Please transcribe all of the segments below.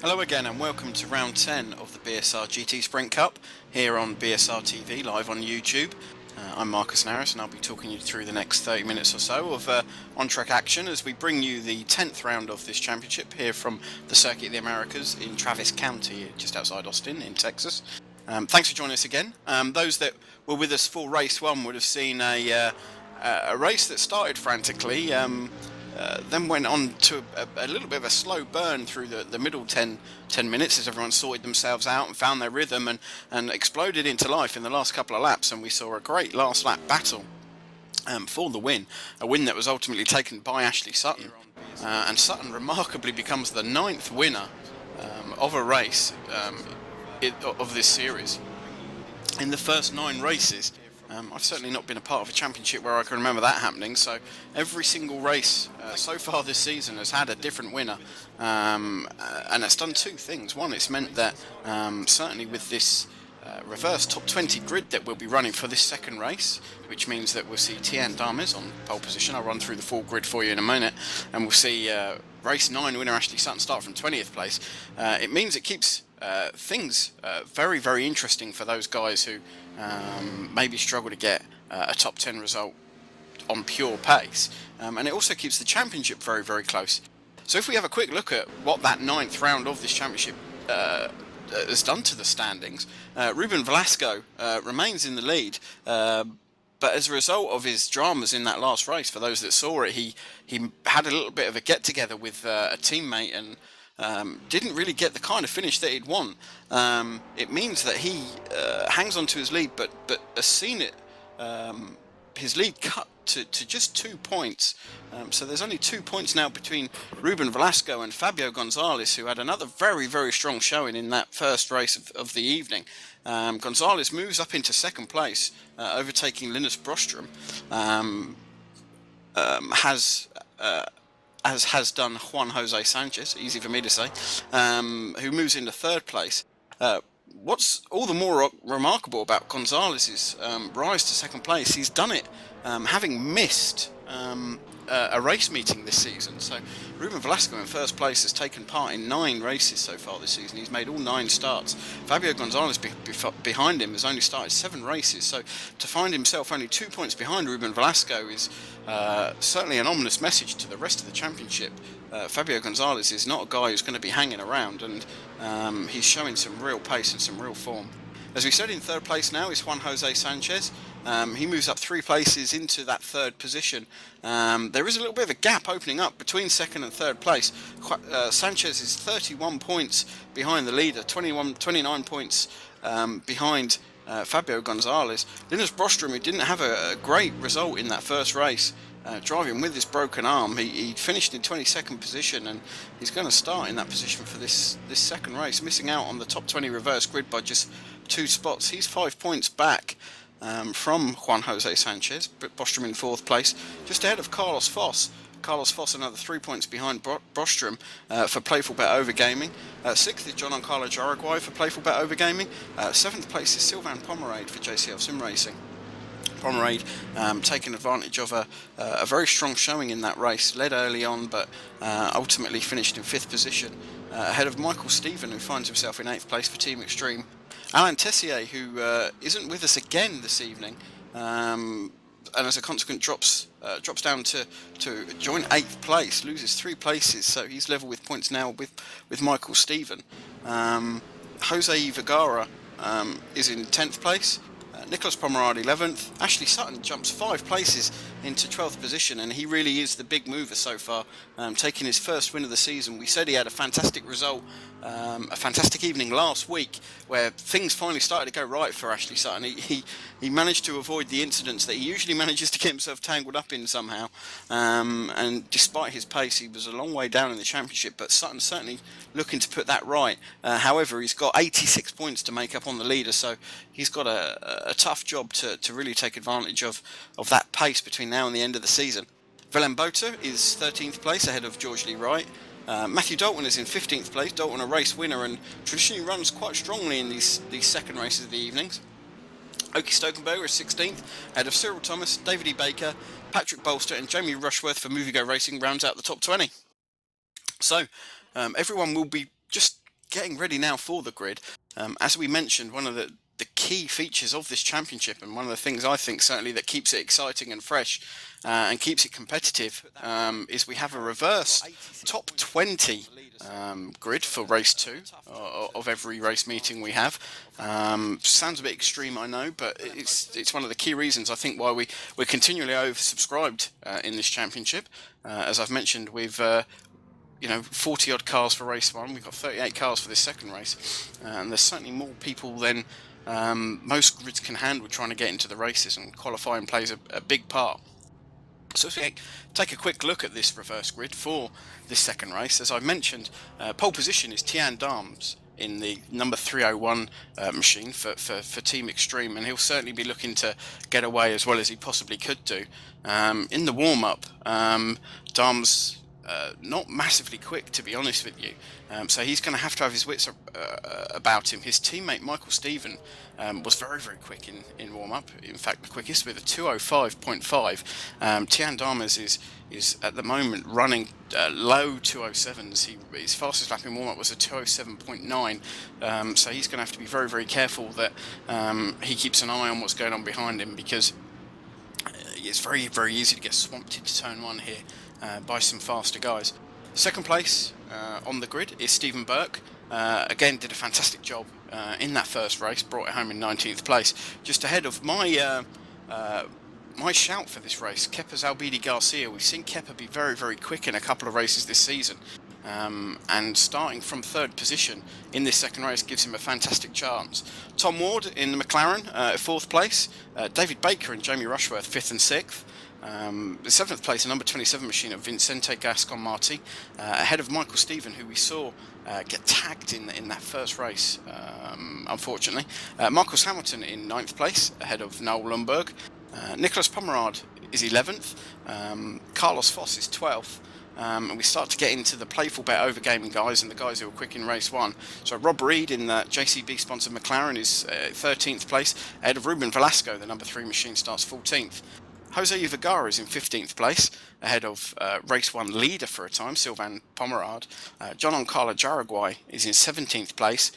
Hello again and welcome to round 10 of the BSR GT Sprint Cup here on BSR TV live on YouTube. I'm Marcus Narris and I'll be talking you through the next 30 minutes or so of on-track action as we bring you the 10th round of this championship here from the Circuit of the Americas in Travis County, just outside Austin in Texas. Thanks for joining us again. Those that were with us for race 1 would have seen a race that started frantically, then went on to a little bit of a slow burn through the middle 10 minutes as everyone sorted themselves out and found their rhythm and exploded into life in the last couple of laps, and we saw a great last lap battle for the win, a win that was ultimately taken by Ashley Sutton, and Sutton remarkably becomes the 9th winner of a race of this series in the first 9 races. I've certainly not been a part of a championship where I can remember that happening, so every single race so far this season has had a different winner, and it's done 2 things. One, it's meant that certainly with this reverse top 20 grid that we'll be running for this second race, which means that we'll see Antony Woodward on pole position. I'll run through the full grid for you in a minute, and we'll see race 9 winner Ashley Sutton start from 20th place. It means it keeps things very, very interesting for those guys who maybe struggle to get a top 10 result on pure pace, and it also keeps the championship very, very close. So if we have a quick look at what that 9th round of this championship has done to the standings, Ruben Velasco remains in the lead, but as a result of his dramas in that last race, for those that saw it, he had a little bit of a get-together with a teammate and didn't really get the kind of finish that he'd want. It means that he hangs on to his lead, but has seen it, his lead cut to just 2 points. So there's only 2 points now between Ruben Velasco and Fabio Gonzalez, who had another very, very strong showing in that first race of the evening. Gonzalez moves up into 2nd place, overtaking Linus Brostrom, as has done Juan Jose Sanchez, easy for me to say, who moves into 3rd place. What's all the more remarkable about Gonzalez's rise to 2nd place, he's done it having missed a race meeting this season. So Ruben Velasco in 1st place has taken part in 9 races so far this season. He's made all 9 starts. Fabio Gonzalez behind him has only started 7 races. So to find himself only 2 points behind Ruben Velasco is certainly an ominous message to the rest of the championship. Fabio Gonzalez is not a guy who's going to be hanging around, and he's showing some real pace and some real form. As we said, in 3rd place now is Juan Jose Sanchez. He moves up 3 places into that 3rd position. There is a little bit of a gap opening up between 2nd and 3rd place. Sanchez is 31 points behind the leader, 29 points behind Fabio Gonzalez. Linus Brostrom, who didn't have a great result in that first race, driving with his broken arm, he finished in 22nd position, and he's going to start in that position for this second race, missing out on the top 20 reverse grid by just 2 spots. He's 5 points back from Juan Jose Sanchez, but Brostrom in 4th place, just ahead of Carlos Foss. Carlos Foss another 3 points behind Brostrom for Playful Bet Overgaming. 6th is John Carlo Jaraguay for Playful Bet Overgaming. 7th place is Sylvain Pomerade for JCL Sim Racing. Pomerade taking advantage of a very strong showing in that race, led early on but ultimately finished in 5th position, ahead of Michael Steven, who finds himself in 8th place for Team Extreme. Alain Tessier, who isn't with us again this evening, and as a consequence drops down to join 8th place, loses 3 places, so he's level with points now with Michael Steven. Jose Vergara is in 10th place. Nicholas Pomerade 11th. Ashley Sutton jumps 5 places into 12th position, and he really is the big mover so far, taking his first win of the season. We said he had a fantastic result, a fantastic evening last week, where things finally started to go right for Ashley Sutton. He managed to avoid the incidents that he usually manages to get himself tangled up in somehow, and despite his pace, he was a long way down in the championship, but Sutton certainly looking to put that right. However, he's got 86 points to make up on the leader, so he's got a tough job to really take advantage of that pace between now and the end of the season. Willem Botha is 13th place ahead of George Lee Wright. Matthew Dalton is in 15th place. Dalton, a race winner, and traditionally runs quite strongly in these second races of the evenings. Oki Stokenberger is 16th, ahead of Cyril Thomas, David E. Baker, Patrick Bolster and Jamie Rushworth for Movie Go Racing rounds out the top 20. So everyone will be just getting ready now for the grid. As we mentioned, one of the key features of this championship, and one of the things I think certainly that keeps it exciting and fresh and keeps it competitive, is we have a reverse top 20 grid for race 2 of every race meeting we have. Sounds a bit extreme, I know, but it's one of the key reasons I think why we're continually oversubscribed in this championship. As I've mentioned, we've 40 odd cars for race 1. We've got 38 cars for this second race, and there's certainly more people than most grids can handle trying to get into the races, and qualifying plays a big part. So if we take a quick look at this reverse grid for this second race, as I mentioned, pole position is Tian Darms in the number 301 machine for Team Extreme, and he'll certainly be looking to get away as well as he possibly could do. In the warm-up, Darms not massively quick, to be honest with you, so he's going to have his wits about him. His teammate Michael Steven was very, very quick in warm-up, in fact the quickest with a 2:05.5. Tian Darmas is at the moment running low 2:07s. His fastest lap in warm-up was a 2:07.9, so he's going to have to be very, very careful that he keeps an eye on what's going on behind him, because it's very, very easy to get swamped into turn 1 here by some faster guys. Second place on the grid is Steven Burke. Again, did a fantastic job in that first race, brought it home in 19th place, just ahead of my shout for this race, Kepa's Albidi Garcia. We've seen Kepa be very, very quick in a couple of races this season, and starting from third position in this second race gives him a fantastic chance. Tom Ward in the McLaren, 4th place. David Baker and Jamie Rushworth, 5th and 6th. The 7th place, a number 27 machine of Vincente Gascon Marti, ahead of Michael Steven, who we saw get tagged in that first race, unfortunately. Marcus Hamilton in 9th place, ahead of Noel Lundberg. Nicholas Pomerad is 11th. Carlos Foss is 12th. And we start to get into the playful bet over gaming guys and the guys who were quick in race 1. So Rob Reed in the JCB sponsored McLaren is 13th place, ahead of Ruben Velasco. The number 3 machine starts 14th. Jose Vergara is in 15th place, ahead of race 1 leader for a time, Sylvain Pomerad. John Oncala Jaraguay is in 17th place,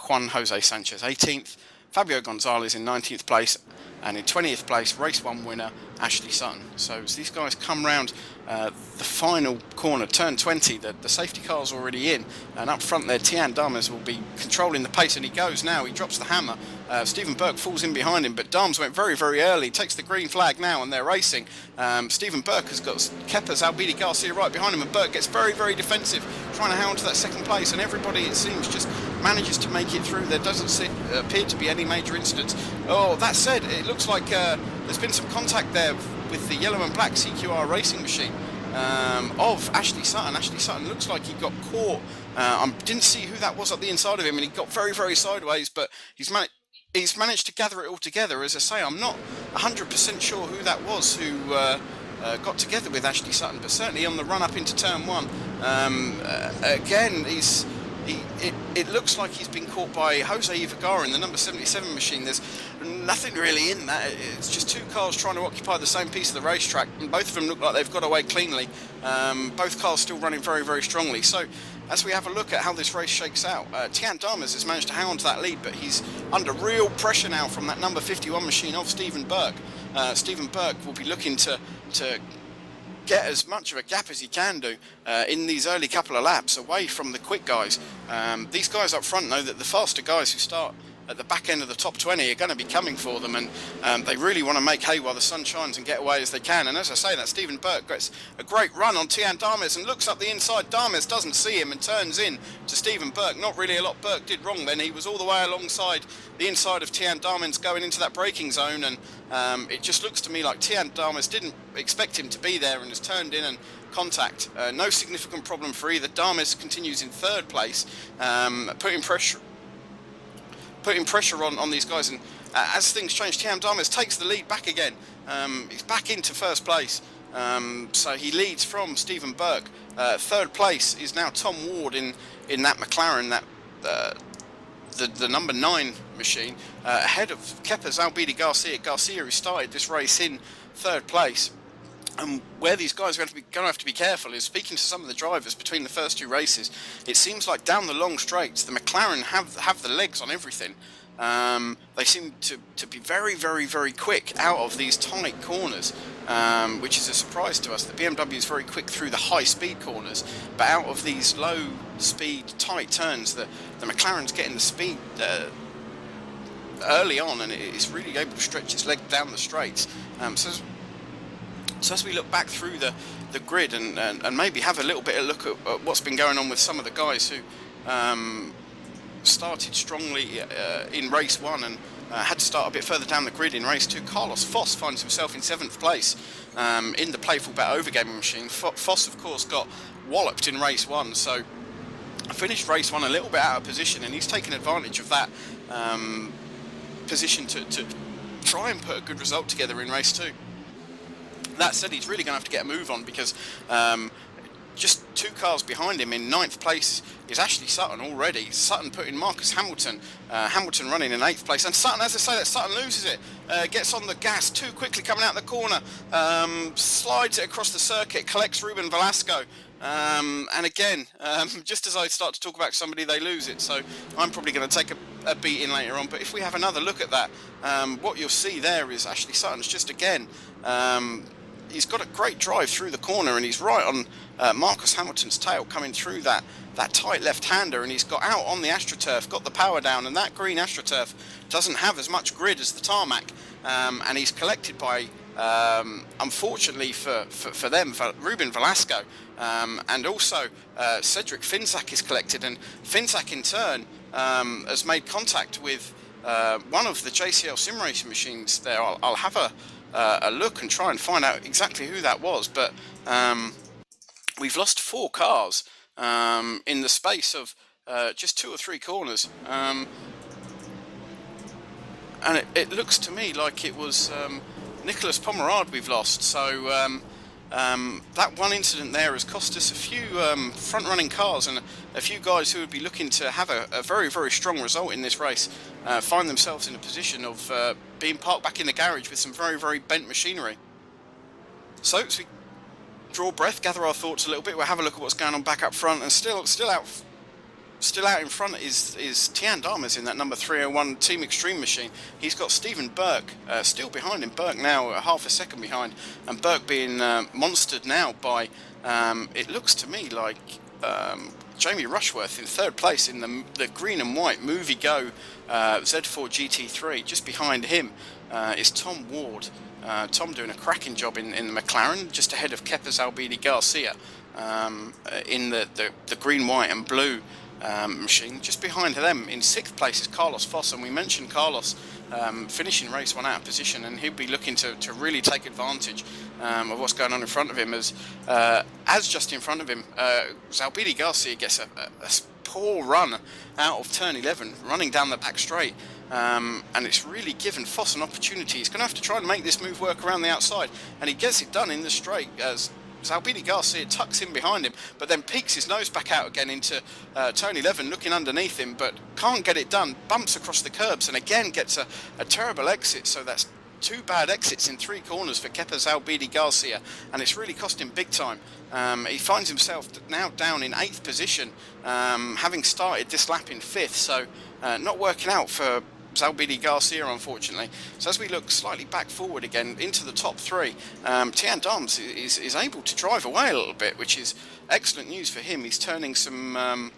Juan Jose Sanchez 18th, Fabio Gonzalez in 19th place, and in 20th place, race 1 winner Ashley Sutton. So as these guys come round the final corner, turn 20, the safety car's already in, and up front there Tian Darmas will be controlling the pace, and he goes now, he drops the hammer. Steven Burke falls in behind him, but Darms went very, very early, takes the green flag now, and they're racing. Steven Burke has got Kepa's Albidi Garcia right behind him, and Burke gets very, very defensive, trying to hound to that second place, and everybody, it seems, just manages to make it through. There doesn't appear to be any major incidents. Oh, that said, it looks like there's been some contact there with the yellow and black CQR racing machine of Ashley Sutton. Ashley Sutton looks like he got caught. I didn't see who that was at the inside of him, and he got very, very sideways, but he's managed to gather it all together. As I say, I'm not 100% sure who that was who got together with Ashley Sutton, but certainly on the run up into turn 1, again, it looks like he's been caught by Jose Vergara in the number 77 machine. There's nothing really in that. It's just 2 cars trying to occupy the same piece of the racetrack, and both of them look like they've got away cleanly. Both cars still running very, very strongly. So as we have a look at how this race shakes out, Tian Darmas has managed to hound that lead, but he's under real pressure now from that number 51 machine of Steven Burke. Steven Burke will be looking to get as much of a gap as he can do in these early couple of laps away from the quick guys. These guys up front know that the faster guys who start at the back end of the top 20 are going to be coming for them, and they really want to make hay while the sun shines and get away as they can. And as I say, that Steven Burke gets a great run on Tian Darmas and looks up the inside. Darmas doesn't see him and turns in to Steven Burke. Not really a lot Burke did wrong then. He was all the way alongside the inside of Tian Darmas going into that braking zone, and it just looks to me like Tian Darmas didn't expect him to be there and has turned in and contact. No significant problem for either. Darmas continues in 3rd place, putting pressure on these guys, and as things change, Tian Darmas takes the lead back again. He's back into 1st place, so he leads from Steven Burke. 3rd place is now Tom Ward in that McLaren, that the number 9 machine, ahead of Kepa's Albidi Garcia, who started this race in 3rd place. And where these guys are going to have to be careful is speaking to some of the drivers between the first two races. It seems like down the long straights, the McLaren have the legs on everything. They seem to be very, very, very quick out of these tight corners, which is a surprise to us. The BMW is very quick through the high-speed corners, but out of these low-speed, tight turns, the McLaren's getting the speed early on, and it's really able to stretch its leg down the straights. So as we look back through the grid and maybe have a little bit of look at what's been going on with some of the guys who started strongly in race 1 and had to start a bit further down the grid in race 2. Carlos Foss finds himself in 7th place in the Playful Bet Overgaming machine. Foss, of course, got walloped in race 1, so finished race 1 a little bit out of position, and he's taken advantage of that position to try and put a good result together in race 2. That said, he's really going to have to get a move on, because just 2 cars behind him in 9th place is Ashley Sutton already. Sutton putting Marcus Hamilton, Hamilton running in 8th place, and Sutton, as I say, that Sutton loses it, gets on the gas too quickly coming out the corner, slides it across the circuit, collects Ruben Velasco, and again, just as I start to talk about somebody, they lose it, so I'm probably going to take a beating later on. But if we have another look at that, what you'll see there is Ashley Sutton's just again, he's got a great drive through the corner, and he's right on Marcus Hamilton's tail coming through that tight left-hander, and he's got out on the AstroTurf, got the power down, and that green AstroTurf doesn't have as much grid as the tarmac, and he's collected by, unfortunately for them, for Ruben Velasco, and also Cedric Finzak is collected, and Finzak in turn has made contact with one of the JCL sim racing machines there. I'll have a look and try and find out exactly who that was, but we've lost 4 cars in the space of just 2 or 3 corners, and it looks to me like it was Nicholas Pomerad we've lost. So that one incident there has cost us a few front-running cars, and a few guys who would be looking to have a very, very strong result in this race find themselves in a position of being parked back in the garage with some very, very bent machinery. So as we draw breath, gather our thoughts a little bit, we'll have a look at what's going on back up front, and still out in front is Tian Damas in that number 301 Team Extreme machine. He's got Steven Burke still behind him. Burke now half a second behind, and Burke being monstered now by, it looks to me like Jamie Rushworth in 3rd place in the green and white Movie Go Z4 GT3. Just behind him is Tom Ward. Tom doing a cracking job in the McLaren, just ahead of Kepa Zalbini Garcia in the green, white and blue machine. Just behind them in 6th place is Carlos Foss, and we mentioned Carlos finishing race 1 out of position, and he'll be looking to really take advantage of what's going on in front of him, as just in front of him Zalbini Garcia gets a poor run out of turn 11 running down the back straight, and it's really given Foss an opportunity. He's going to have to try and make this move work around the outside, and he gets it done in the straight as Zalbini Garcia tucks in behind him, but then peeks his nose back out again into turn 11, looking underneath him, but can't get it done, bumps across the curbs, and again gets a terrible exit. So that's 2 bad exits in 3 corners for Kepa Zalbini Garcia, and it's really cost him big time. He finds himself now down in 8th position, having started this lap in 5th, so not working out for Zalbini Garcia, unfortunately. So as we look slightly back forward again into the top 3, Tian Damas is able to drive away a little bit, which is excellent news for him. He's turning some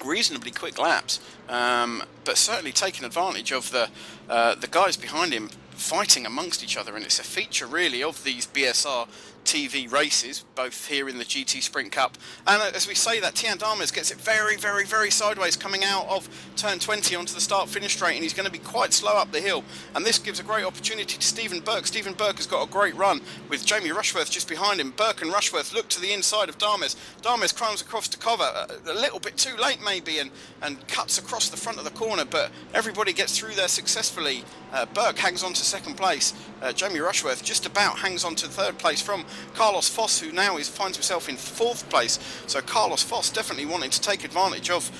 reasonably quick laps, but certainly taking advantage of the guys behind him fighting amongst each other, and it's a feature really of these BSR TV races, both here in the GT Sprint Cup. And as we say that, Tian Damas gets it very, very, very sideways coming out of turn 20 onto the start-finish straight, and he's going to be quite slow up the hill. And this gives a great opportunity to Steven Burke. Steven Burke has got a great run with Jamie Rushworth just behind him. Burke and Rushworth look to the inside of Damas. Damas climbs across to cover a little bit too late maybe, and cuts across the front of the corner, but everybody gets through there successfully. Burke hangs on to 2nd place. Jamie Rushworth just about hangs on to 3rd place from Carlos Foss, who now finds himself in 4th place. So Carlos Foss definitely wanting to take advantage of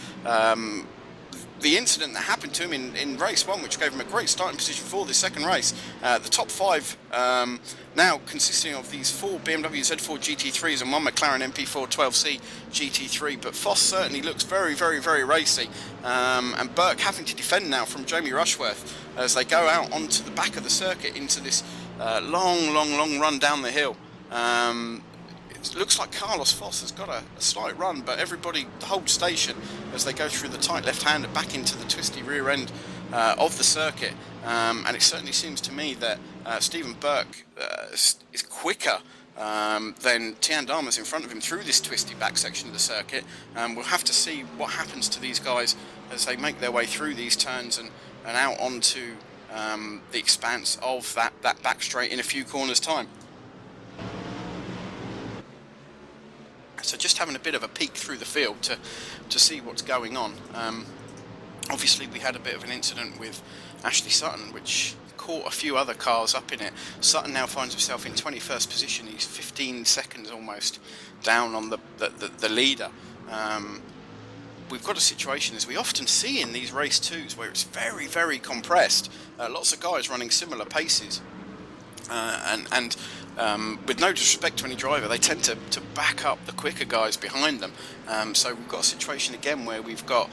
the incident that happened to him in race 1, which gave him a great starting position for this second race. The top 5 now consisting of these 4 BMW Z4 GT3s and 1 McLaren MP4 12C GT3, but Foss certainly looks very, very, very racy, and Burke having to defend now from Jamie Rushworth as they go out onto the back of the circuit into this long run down the hill. It looks like Carlos Foss has got a slight run, but everybody holds station as they go through the tight left-hander back into the twisty rear end of the circuit. And it certainly seems to me that Steven Burke is quicker than Tian Damas in front of him through this twisty back section of the circuit. We'll have to see what happens to these guys as they make their way through these turns and out onto the expanse of that back straight in a few corners' time. So just having a bit of a peek through the field to see what's going on. Obviously we had a bit of an incident with Ashley Sutton, which caught a few other cars up in it. Sutton now finds himself in 21st position. He's 15 seconds almost down on the leader. We've got a situation, as we often see in these race 2s, where it's very, very compressed. Lots of guys running similar paces. And with no disrespect to any driver, they tend to back up the quicker guys behind them. So we've got a situation again where we've got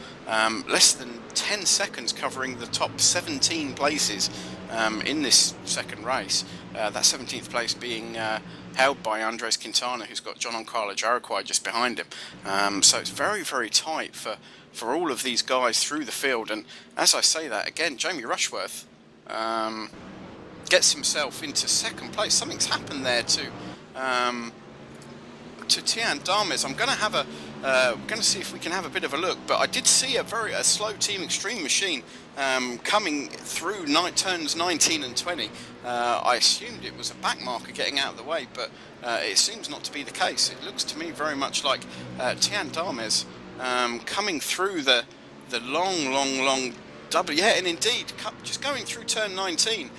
less than 10 seconds covering the top 17 places in this second race. That 17th place being held by Andres Quintana, who's got Giancarlo Jaraquai just behind him. So it's very, very tight for all of these guys through the field. And as I say that, again, Jamie Rushworth gets himself into second place. Something's happened there to Tian Damas. I'm going to have going to see if we can have a bit of a look. But I did see a slow Team Extreme machine coming through turns 19 and 20. I assumed it was a back marker getting out of the way, but it seems not to be the case. It looks to me very much like Tian Damas coming through the long double. Yeah, and indeed, just going through turn 19.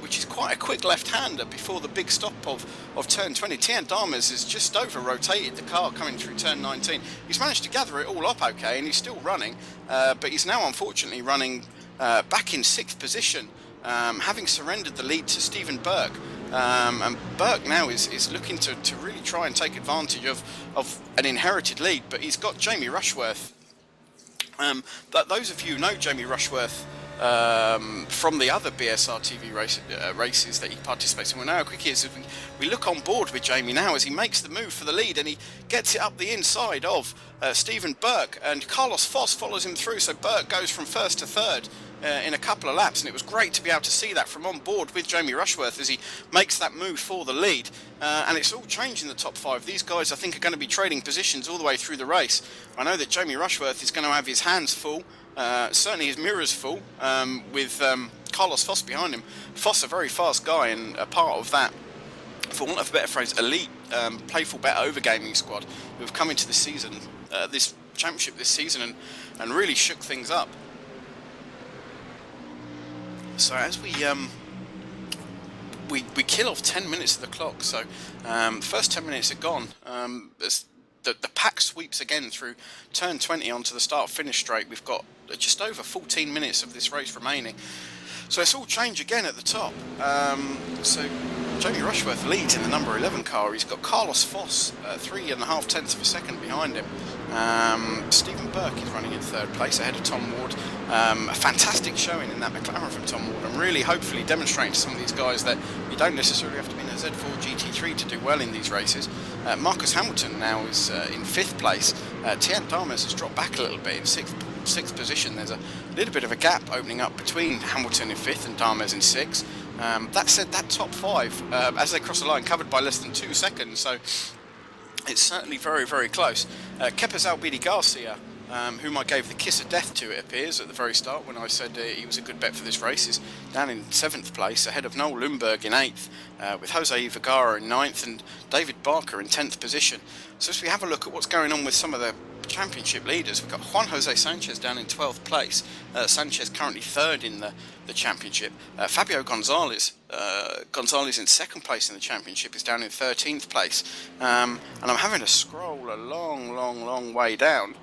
Which is quite a quick left-hander before the big stop of turn 20. Tian Damas has just over-rotated the car coming through turn 19. He's managed to gather it all up okay, and he's still running, but he's now unfortunately running back in 6th position, having surrendered the lead to Steven Burke. And Burke now is looking to really try and take advantage of an inherited lead, but he's got Jamie Rushworth. Those of you who know Jamie Rushworth from the other BSR TV races that he participates in, will know how quick he is. We look on board with Jamie now as he makes the move for the lead, and he gets it up the inside of Steven Burke, and Carlos Foss follows him through, so Burke goes from 1st to 3rd in a couple of laps, and it was great to be able to see that from on board with Jamie Rushworth as he makes that move for the lead. And it's all changed in the top 5. These guys, I think, are going to be trading positions all the way through the race. I know that Jamie Rushworth is going to have his hands full, certainly his mirrors full, with Carlos Foss behind him. Foss, a very fast guy, and a part of that, for want of a better phrase, elite playful bet overgaming squad who have come into this season, this championship this season, and really shook things up. So as we kill off 10 minutes of the clock, so first 10 minutes are gone. The pack sweeps again through turn 20 onto the start-finish straight. We've got just over 14 minutes of this race remaining. So it's all change again at the top. So Jamie Rushworth leads in the number 11 car. He's got Carlos Foss 3.5 tenths of a second behind him. Steven Burke is running in 3rd place ahead of Tom Ward. A fantastic showing in that McLaren from Tom Ward, and really hopefully demonstrating to some of these guys that you don't necessarily have to be in a Z4 GT3 to do well in these races. Marcus Hamilton now is in 5th place. Tian Damas has dropped back a little bit in 6th position. There's a little bit of a gap opening up between Hamilton in 5th and Damas in 6th. That said, that top 5, as they cross the line, covered by less than 2 seconds, so it's certainly very, very close. Kepes Albidi Garcia, whom I gave the kiss of death to, it appears, at the very start when I said he was a good bet for this race, is down in 7th place, ahead of Noel Lundberg in 8th, with Jose Vergara in 9th and David Barker in 10th position. So as we have a look at what's going on with some of the championship leaders, we've got Juan Jose Sanchez down in 12th place. Sanchez currently 3rd in the championship. Fabio Gonzalez in 2nd place in the championship, is down in 13th place. And I'm having to scroll a long way down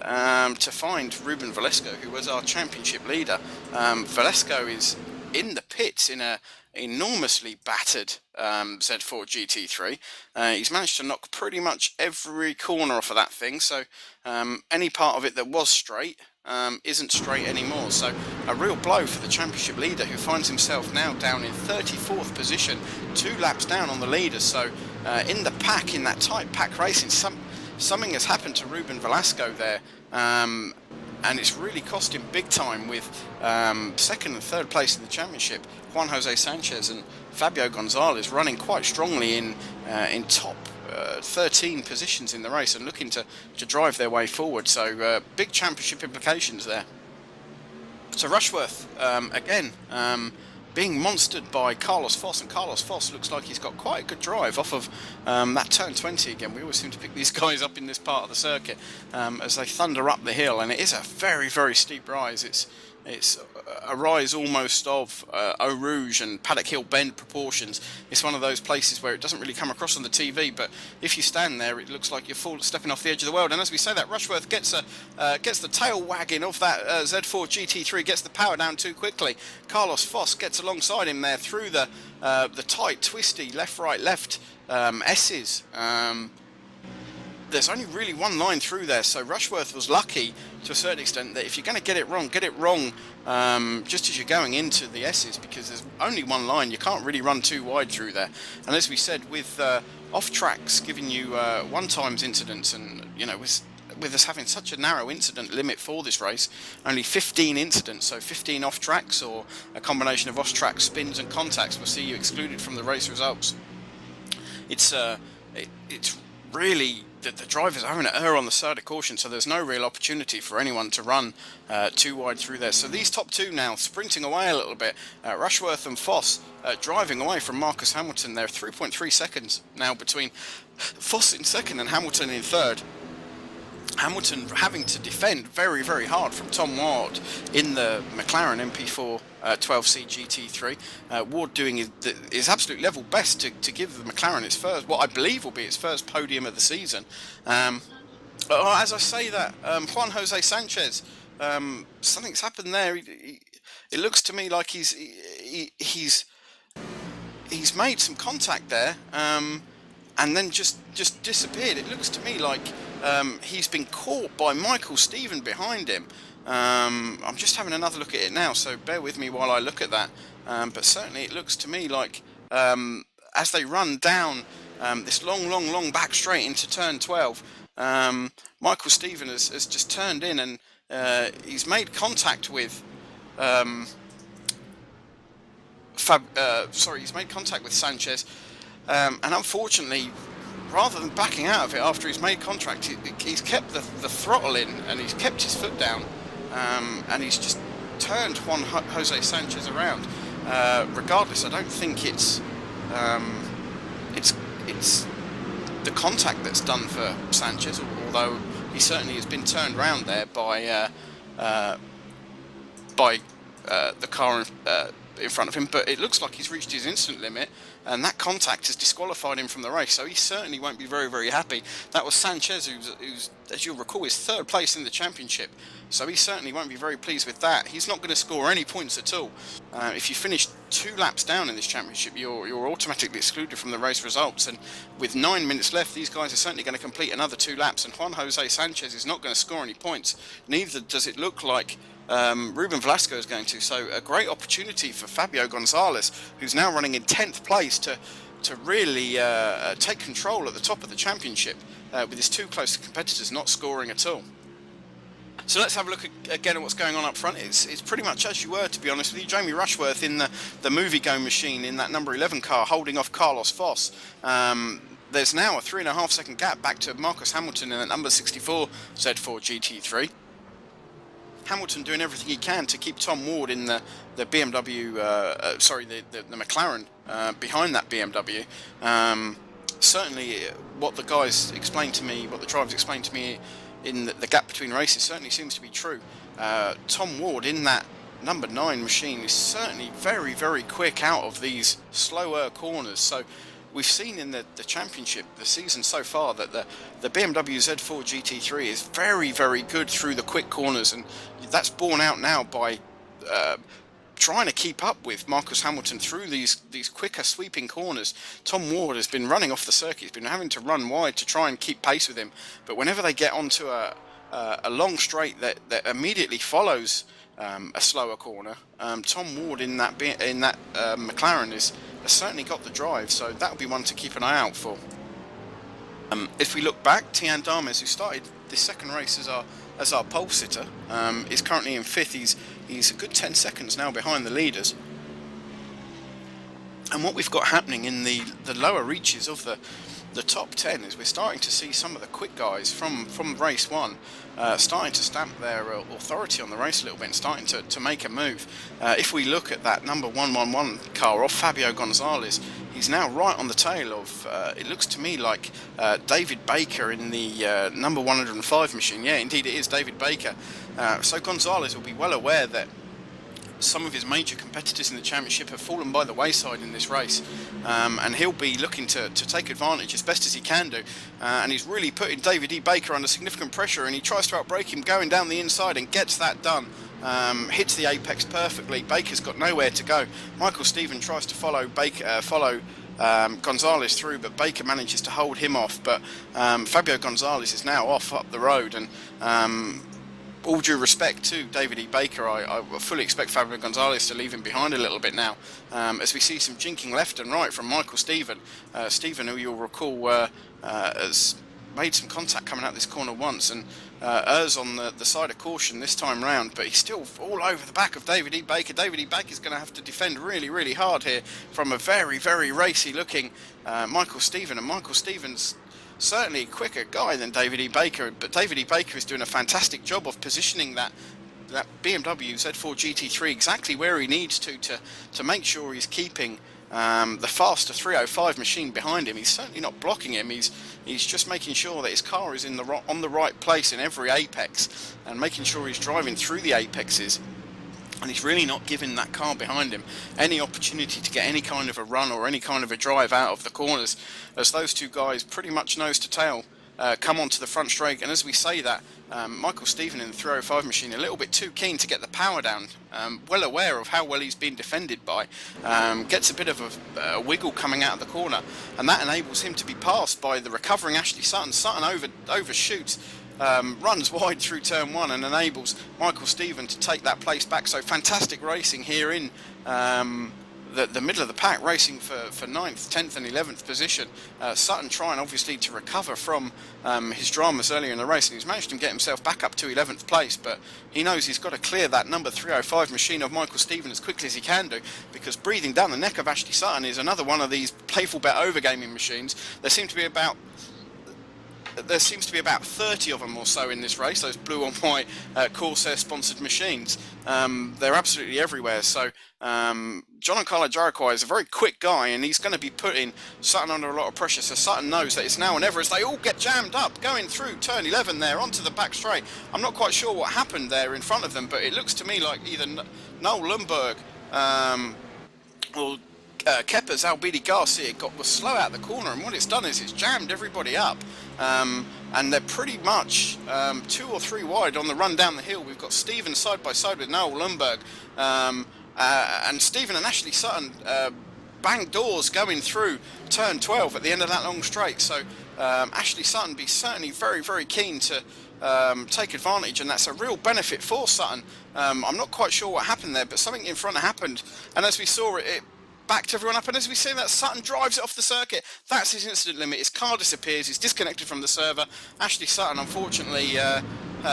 to find Ruben Velasco, who was our championship leader. Velasco is in the pits in a enormously battered Z4 GT3. He's managed to knock pretty much every corner off of that thing, so any part of it that was straight isn't straight anymore. So a real blow for the championship leader, who finds himself now down in 34th position, 2 laps down on the leader. So in the pack, in that tight pack racing, something has happened to Ruben Velasco there, and it's really cost him big time, with second and third place in the championship, Juan Jose Sanchez and Fabio Gonzalez running quite strongly in top 13 positions in the race and looking to drive their way forward. So big championship implications there. So Rushworth again being monstered by Carlos Foss, and Carlos Foss looks like he's got quite a good drive off of that turn 20 again. We always seem to pick these guys up in this part of the circuit as they thunder up the hill, and it is a very, very steep rise. It's a rise almost of Eau Rouge and Paddock Hill Bend proportions. It's one of those places where it doesn't really come across on the TV, but if you stand there, it looks like you're stepping off the edge of the world. And as we say that, Rushworth gets the tail wagging of that Z4 GT3, gets the power down too quickly. Carlos Foss gets alongside him there through the tight, twisty left, right, left S's. There's only really one line through there, so Rushworth was lucky to a certain extent that if you're going to get it wrong just as you're going into the S's, because there's only one line. You can't really run too wide through there. And as we said, with off tracks giving you one times incidents, and you know, with us having such a narrow incident limit for this race, only 15 incidents, so 15 off tracks or a combination of off track spins and contacts will see you excluded from the race results. It's really the drivers are going to err on the side of caution, so there's no real opportunity for anyone to run too wide through there. So these top two now sprinting away a little bit. Rushworth and Foss driving away from Marcus Hamilton there, 3.3 seconds now between Foss in second and Hamilton in third. Hamilton having to defend very, very hard from Tom Ward in the McLaren MP4 12C GT3. Ward doing his absolute level best to give the McLaren its first, what I believe will be its first podium of the season. As I say that, Juan Jose Sanchez, something's happened there. It looks to me like he's made some contact there, and then just disappeared. It looks to me like he's been caught by Michael Steven behind him. I'm just having another look at it now, so bear with me while I look at that. But certainly it looks to me like as they run down this long back straight into turn 12, Michael Steven has just turned in, and he's made contact with he's made contact with Sanchez, and unfortunately, rather than backing out of it after he's made contact, he's kept the throttle in, and he's kept his foot down, and he's just turned Juan Jose Sanchez around. Regardless, I don't think it's the contact that's done for Sanchez, although he certainly has been turned round there by the car in front of him. But it looks like he's reached his instant limit, and that contact has disqualified him from the race, so he certainly won't be very, very happy. That was Sanchez, who's as you'll recall, is third place in the championship, so he certainly won't be very pleased with that. He's not going to score any points at all. If you finish 2 laps down in this championship, you're automatically excluded from the race results, and with 9 minutes left, these guys are certainly going to complete another 2 laps, and Juan Jose Sanchez is not going to score any points. Neither does it look like Ruben Velasco is going to. So a great opportunity for Fabio Gonzalez, who's now running in 10th place, to really take control at the top of the championship with his 2 close competitors not scoring at all. So let's have a look again at what's going on up front. It's pretty much as you were, to be honest with you. Jamie Rushworth in the movie-go machine in that number 11 car, holding off Carlos Foss. There's now a 3.5 second gap back to Marcus Hamilton in that number 64 Z4 GT3. Hamilton doing everything he can to keep Tom Ward in the BMW, the McLaren behind that BMW. Certainly, what the guys explained to me, what the drivers explained to me in the gap between races, certainly seems to be true. Tom Ward in that number 9 machine is certainly very, very quick out of these slower corners. So we've seen in the championship, the season so far, that the BMW Z4 GT3 is very, very good through the quick corners, and that's borne out now by trying to keep up with Marcus Hamilton through these quicker sweeping corners. Tom Ward has been running off the circuit. He's been having to run wide to try and keep pace with him, but whenever they get onto a long straight that immediately follows a slower corner, Tom Ward in that McLaren has certainly got the drive, so that'll be one to keep an eye out for. If we look back, Tian Dames, who started this second race as our pole sitter, is currently in 5th. He's a good 10 seconds now behind the leaders. And what we've got happening in the lower reaches of the top 10 is we're starting to see some of the quick guys from race 1 starting to stamp their authority on the race a little bit and starting to make a move. If we look at that number 111 car off Fabio Gonzalez, he's now right on the tail of, it looks to me like David Baker in the number 105 machine. Yeah, indeed it is David Baker. So Gonzalez will be well aware that some of his major competitors in the championship have fallen by the wayside in this race, and he'll be looking to take advantage as best as he can do, and he's really putting David E. Baker under significant pressure, and he tries to outbrake him going down the inside and gets that done. Hits the apex perfectly. Baker's got nowhere to go. Michael Steven tries to follow Gonzalez through, but Baker manages to hold him off. But Fabio Gonzalez is now off up the road, and all due respect to David E. Baker, I fully expect Fabio Gonzalez to leave him behind a little bit now, as we see some jinking left and right from Michael Steven. Steven, who you'll recall has made some contact coming out this corner once, and errs on the side of caution this time round, but he's still all over the back of David E. Baker. David E. Baker is going to have to defend really, really hard here from a very, very racy looking Michael Steven, and Michael Steven's certainly a quicker guy than David E. Baker, but David E. Baker is doing a fantastic job of positioning that BMW Z4 GT3 exactly where he needs to make sure he's keeping the faster 305 machine behind him. He's certainly not blocking him. He's just making sure that his car is on the right place in every apex, and making sure he's driving through the apexes. And he's really not giving that car behind him any opportunity to get any kind of a run or any kind of a drive out of the corners, as those two guys pretty much nose to tail come onto the front straight. And as we say that, Michael Steven in the 305 machine a little bit too keen to get the power down, well aware of how well he's been defended by, gets a bit of a wiggle coming out of the corner, and that enables him to be passed by the recovering Ashley Sutton. Sutton overshoots, runs wide through turn 1 and enables Michael Steven to take that place back. So fantastic racing here in the middle of the pack, racing for 9th, 10th and 11th position. Sutton trying obviously to recover from his dramas earlier in the race, and he's managed to get himself back up to 11th place, but he knows he's got to clear that number 305 machine of Michael Steven as quickly as he can do, because breathing down the neck of Ashley Sutton is another one of these playful bet overgaming machines. There seems to be about 30 of them or so in this race, those blue on white Corsair sponsored machines. They're absolutely everywhere. So Giancarlo Jaraquai is a very quick guy, and he's going to be putting Sutton under a lot of pressure. So Sutton knows that it's now or never, as they all get jammed up going through turn 11 there onto the back straight. I'm not quite sure what happened there in front of them, but it looks to me like either Noel Lundberg or Kepa's Albidi Garcia was slow out the corner, and what it's done is it's jammed everybody up, and they're pretty much 2 or 3 wide on the run down the hill. We've got Steven side by side with Noel Lundberg, and Steven and Ashley Sutton bang doors going through turn 12 at the end of that long straight. So Ashley Sutton be certainly very, very keen to take advantage, and that's a real benefit for Sutton. I'm not quite sure what happened there, but something in front happened, and as we saw it backed everyone up, and as we see that, Sutton drives it off the circuit. That's his incident limit. His car disappears. He's disconnected from the server. Ashley Sutton unfortunately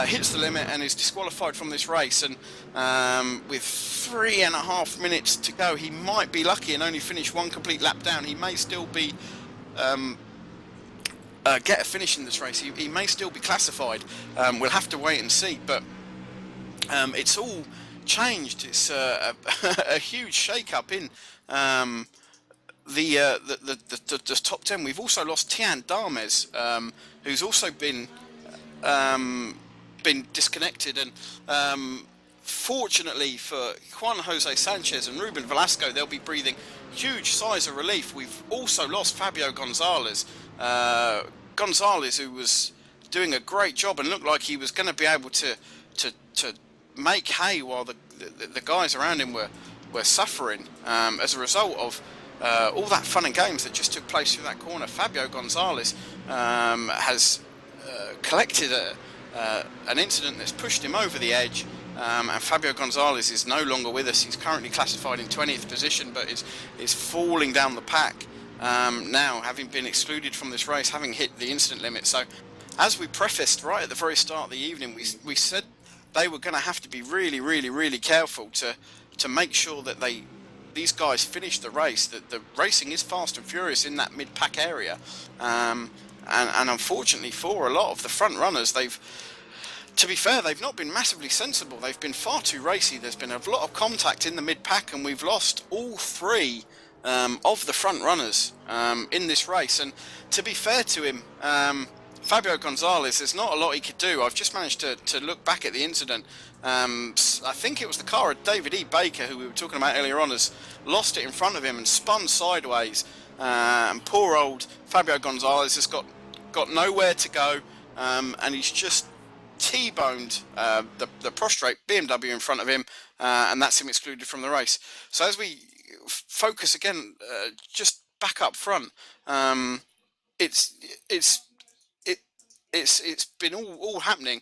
hits the limit and is disqualified from this race, and with 3.5 minutes to go, he might be lucky and only finish 1 complete lap down. He may still be get a finish in this race. He may still be classified. We'll have to wait and see, but it's all changed. It's a huge shake-up in the top 10. We've also lost Tian Dames, who's also been disconnected, and fortunately for Juan Jose Sanchez and Ruben Velasco, they'll be breathing huge sighs of relief. We've also lost Fabio Gonzalez. Gonzalez, who was doing a great job and looked like he was going to be able to make hay while the guys around him were suffering as a result of all that fun and games that just took place through that corner. Fabio Gonzalez has collected an incident that's pushed him over the edge, and Fabio Gonzalez is no longer with us. He's currently classified in 20th position, but is falling down the pack now, having been excluded from this race, having hit the incident limit. So, as we prefaced right at the very start of the evening, we said they were going to have to be really careful to make sure that these guys finish the race. That the racing is fast and furious in that mid-pack area, and unfortunately for a lot of the front runners, to be fair, they've not been massively sensible. They've been far too racy. There's been a lot of contact in the mid-pack, and we've lost all three of the front runners in this race. And to be fair to him, Fabio Gonzalez, there's not a lot he could do. I've just managed to look back at the incident. I think it was the car of David E. Baker, who we were talking about earlier on, has lost it in front of him and spun sideways. And poor old Fabio Gonzalez has got nowhere to go, and he's just T-boned the prostrate BMW in front of him, and that's him excluded from the race. So as we focus again, just back up front, it's been all happening.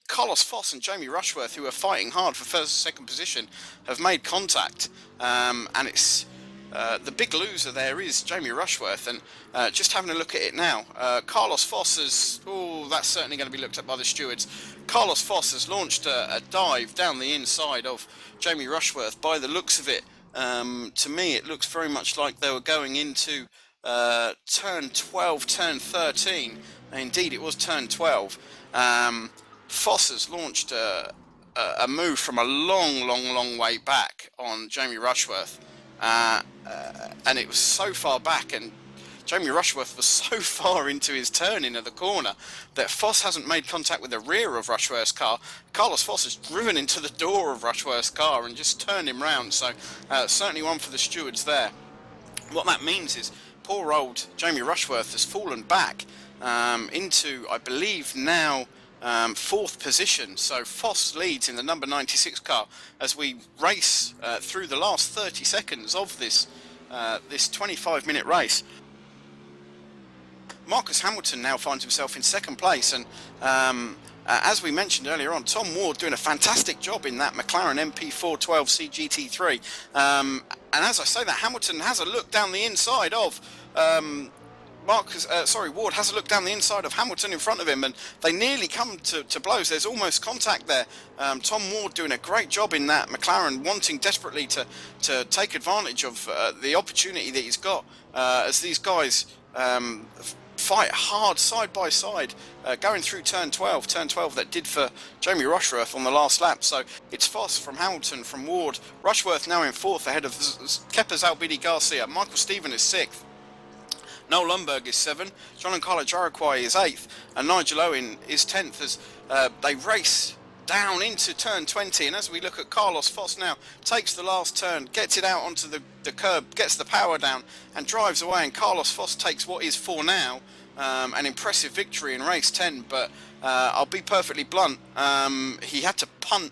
Carlos Foss and Jamie Rushworth, who are fighting hard for first and second position, have made contact, and it's the big loser there is Jamie Rushworth. And just having a look at it now, Carlos Foss has, that's certainly going to be looked at by the stewards. Carlos Foss has launched a dive down the inside of Jamie Rushworth. By the looks of it, to me it looks very much like they were going into turn 12, turn 13. Indeed, it was turn 12. Foss has launched a move from a long way back on Jamie Rushworth, and it was so far back, and Jamie Rushworth was so far into his turning of the corner that Foss hasn't made contact with the rear of Rushworth's car. Carlos Foss has driven into the door of Rushworth's car and just turned him round. So certainly one for the stewards there. What that means is poor old Jamie Rushworth has fallen back into, I believe now, fourth position. So Foss leads in the number 96 car as we race through the last 30 seconds of this 25-minute race. Marcus Hamilton now finds himself in second place, and as we mentioned earlier on, Tom Ward doing a fantastic job in that McLaren MP412C GT3. And as I say that, Hamilton has a look down the inside of Ward has a look down the inside of Hamilton in front of him, and they nearly come to blows. There's almost contact there. Tom Ward doing a great job in that McLaren, wanting desperately to take advantage of the opportunity that he's got as these guys fight hard side by side, going through turn 12 that did for Jamie Rushworth on the last lap. So it's Foss from Hamilton, from Ward. Rushworth now in fourth ahead of Keppers Albidi Garcia. Michael Stephen is sixth. Noel Lundberg is 7th, Giancarlo Jaraquai is 8th, and Nigel Owen is 10th as they race down into turn 20. And as we look at Carlos Foss now, takes the last turn, gets it out onto the curb, gets the power down and drives away, and Carlos Foss takes what is for now an impressive victory in race 10. But I'll be perfectly blunt, he had to punt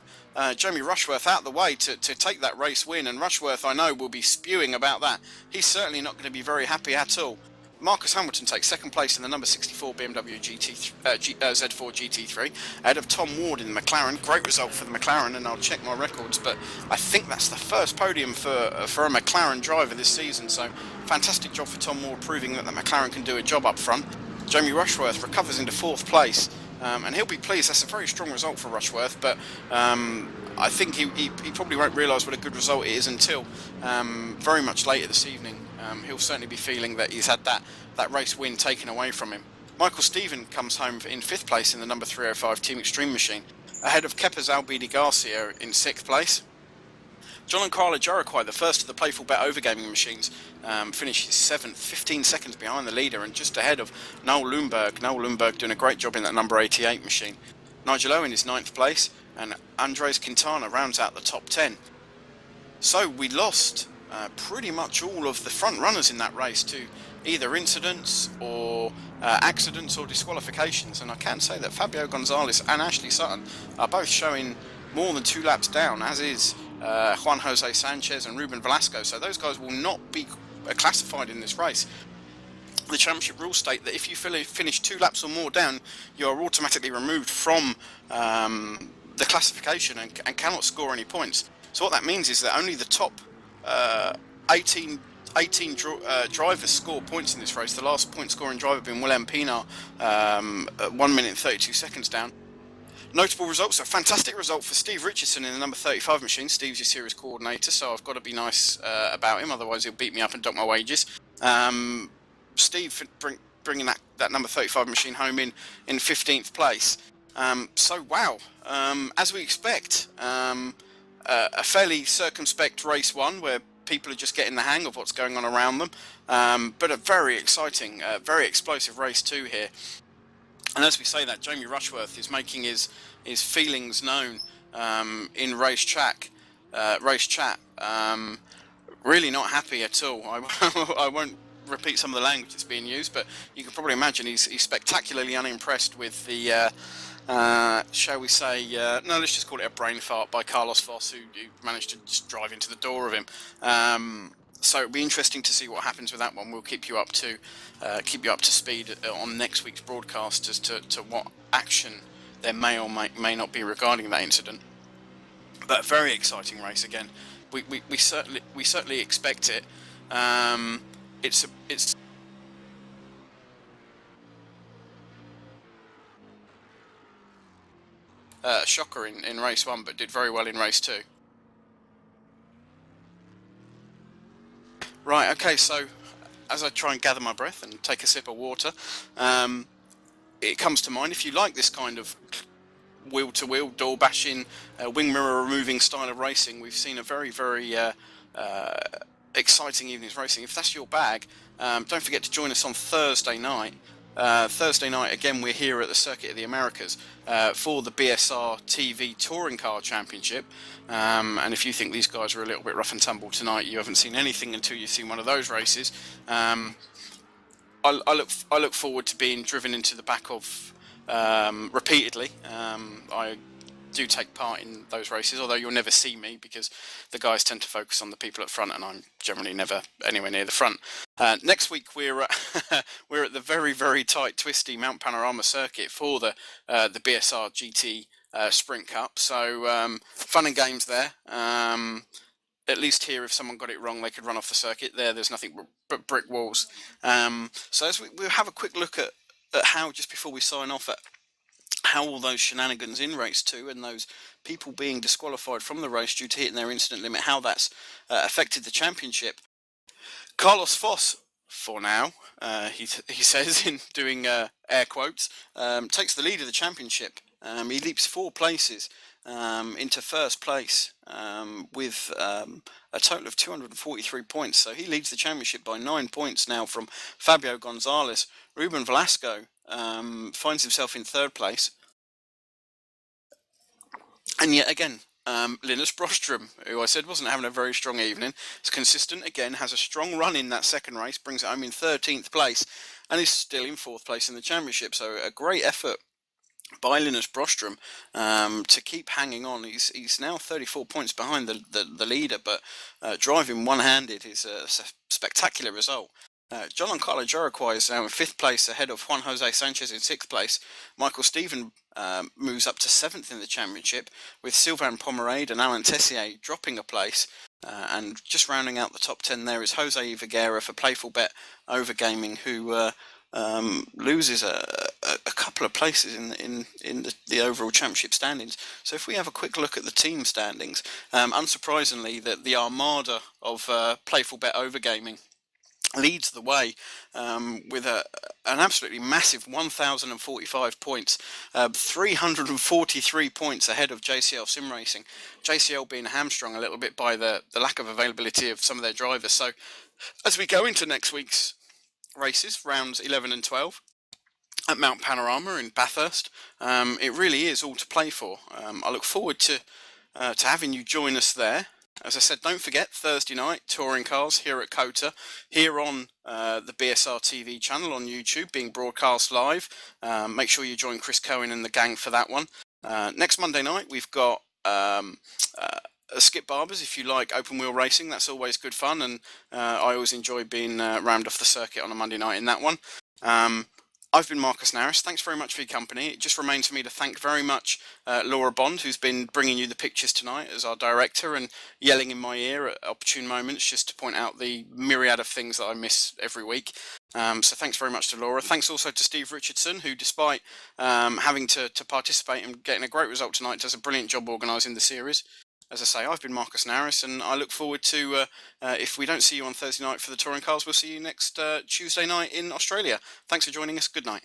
Jamie Rushworth out the way to take that race win, and Rushworth, I know, will be spewing about that. He's certainly not going to be very happy at all. Marcus Hamilton takes second place in the number 64 BMW Z4 GT3 ahead of Tom Ward in the McLaren. Great result for the McLaren, and I'll check my records, but I think that's the first podium for a McLaren driver this season. So fantastic job for Tom Ward, proving that the McLaren can do a job up front. Jamie Rushworth recovers into fourth place, and he'll be pleased. That's a very strong result for Rushworth, but I think he probably won't realise what a good result it is until very much later this evening. He'll certainly be feeling that he's had that race win taken away from him. Michael Stephen comes home in 5th place in the number 305 Team Extreme machine, ahead of Keppers Albidi Garcia in 6th place. Giancarlo Jaraquai, the first of the Playful Bet Overgaming machines, finishes 7th, 15 seconds behind the leader and just ahead of Noel Lundberg. Noel Lundberg doing a great job in that number 88 machine. Nigel Owen is 9th place. and Andres Quintana rounds out the top 10. So we lost pretty much all of the front runners in that race to either incidents or accidents or disqualifications, and I can say that Fabio Gonzalez and Ashley Sutton are both showing more than 2 laps down, as is Juan Jose Sanchez and Ruben Velasco, so those guys will not be classified in this race. The championship rules state that if you finish 2 laps or more down, you are automatically removed from the classification and cannot score any points. So what that means is that only the top 18 drivers score points in this race. The last point scoring driver being Willem Pinar, 1 minute and 32 seconds down. Notable results, a fantastic result for Steve Richardson in the number 35 machine. Steve's your series coordinator, so I've got to be nice about him, otherwise he'll beat me up and dock my wages. Steve bringing that number 35 machine home in 15th place. So wow, as we expect, a fairly circumspect race 1 where people are just getting the hang of what's going on around them, but a very exciting, very explosive race 2 here. And as we say that, Jamie Rushworth is making his feelings known in race chat. Really not happy at all. I won't repeat some of the language that's being used, but you can probably imagine he's spectacularly unimpressed with the shall we say, no, let's just call it a brain fart by Carlos Foss, who managed to just drive into the door of him. So it'll be interesting to see what happens with that one. We'll keep you up to speed on next week's broadcast as to what action there may or may not be regarding that incident. But very exciting race again. We certainly expect it. It's a shocker in race 1, but did very well in race 2. Right, okay, so as I try and gather my breath and take a sip of water, it comes to mind, if you like this kind of wheel-to-wheel, door-bashing, wing mirror removing style of racing, we've seen a very, very exciting evening's racing. If that's your bag, don't forget to join us on Thursday night. Thursday night, again, we're here at the Circuit of the Americas for the BSR TV Touring Car Championship. And if you think these guys are a little bit rough and tumble tonight, you haven't seen anything until you've seen one of those races. I look forward to being driven into the back of repeatedly. I do take part in those races, although you'll never see me because the guys tend to focus on the people at front and I'm generally never anywhere near the front. Next week we're at the very, very tight, twisty Mount Panorama circuit for the BSR GT Sprint Cup, so fun and games there. At least here, if someone got it wrong, they could run off the circuit. There's nothing but brick walls. So as we'll have a quick look at how, just before we sign off, at how all those shenanigans in race 2 and those people being disqualified from the race due to hitting their incident limit, how that's affected the championship. Carlos Foss, for now, he says, in doing air quotes, takes the lead of the championship. He leaps 4 places into first place with a total of 243 points. So he leads the championship by 9 points now from Fabio Gonzalez. Ruben Velasco finds himself in 3rd place. And yet again, Linus Brostrom, who I said wasn't having a very strong evening, is consistent again, has a strong run in that second race, brings it home in 13th place, and is still in 4th place in the championship. So a great effort by Linus Brostrom to keep hanging on. He's now 34 points behind the leader, but driving one-handed is a spectacular result. Giancarlo Jeriquai is now in 5th place ahead of Juan Jose Sanchez in 6th place. Michael Stephen moves up to 7th in the championship, with Sylvain Pomerade and Alan Tessier dropping a place. And just rounding out the top 10 there is Jose Vergara for Playful Bet Overgaming, who loses a couple of places in the overall championship standings. So if we have a quick look at the team standings, unsurprisingly, the armada of Playful Bet Overgaming leads the way with an absolutely massive 1,045 points, 343 points ahead of JCL Sim Racing. JCL being hamstrung a little bit by the lack of availability of some of their drivers. So as we go into next week's races, rounds 11 and 12, at Mount Panorama in Bathurst. It really is all to play for. I look forward to having you join us there. As I said, don't forget, Thursday night, touring cars here at COTA, here on the BSR TV channel on YouTube, being broadcast live. Make sure you join Chris Cohen and the gang for that one. Next Monday night, we've got Skip Barbers. If you like open wheel racing, that's always good fun, and I always enjoy being rammed off the circuit on a Monday night in that one. I've been Marcus Naris. Thanks very much for your company. It just remains for me to thank very much Laura Bond, who's been bringing you the pictures tonight as our director and yelling in my ear at opportune moments just to point out the myriad of things that I miss every week. So thanks very much to Laura. Thanks also to Steve Richardson, who, despite having to participate and getting a great result tonight, does a brilliant job organising the series. As I say, I've been Marcus Naris, and I look forward to, if we don't see you on Thursday night for the touring cars, we'll see you next Tuesday night in Australia. Thanks for joining us. Good night.